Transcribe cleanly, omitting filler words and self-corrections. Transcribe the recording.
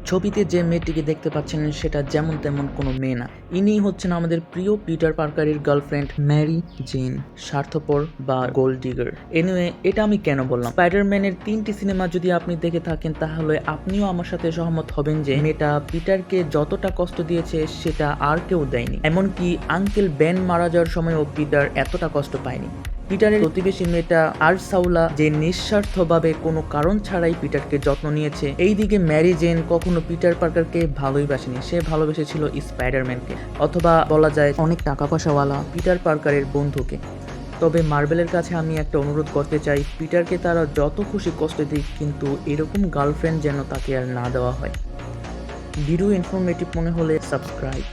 ছবিতে যে মেয়েটিকে দেখতে পাচ্ছেন সেটা যেমন তেমন কোনো মেয়ে না। ইনি হচ্ছেন আমাদের প্রিয় পিটার পার্কারের গার্লফ্রেন্ড ম্যারি জেন, স্বার্থপর বা গোল্ড ডিগার। এনিওয়ে, এটা আমি কেন বললাম? স্পাইডারম্যানের 3টি সিনেমা যদি আপনি দেখে থাকেন তাহলে আপনিও আমার সাথে সহমত হবেন যে মেয়েটা পিটারকে যতটা কষ্ট দিয়েছে সেটা আর কেউ দেয়নি। এমনকি আঙ্কেল বেন মারা যাওয়ার সময়ও পিটার এতটা কষ্ট পায়নি। পিটারের প্রতিবেশী মেয়েটা আরসাউলা যে নিঃস্বার্থভাবে কোনো কারণ ছাড়াই পিটারকে যত্ন নিয়েছে। এইদিকে ম্যারি জেন কখনো পিটার পার্কারকে ভালোই বাসেনি, সে ভালোবেসেছিল স্পাইডারম্যানকে, অথবা বলা যায় অনেক টাকা পয়সাওয়ালা পিটার পার্কারের বন্ধুকে। তবে মার্বেলের কাছে আমি একটা অনুরোধ করতে চাই, পিটারকে তারা যত খুশি কষ্ট দিক, কিন্তু এরকম গার্লফ্রেন্ড যেন তাকে আর না দেওয়া হয়। ভিডিও ইনফরমেটিভ মনে হলে সাবস্ক্রাইব।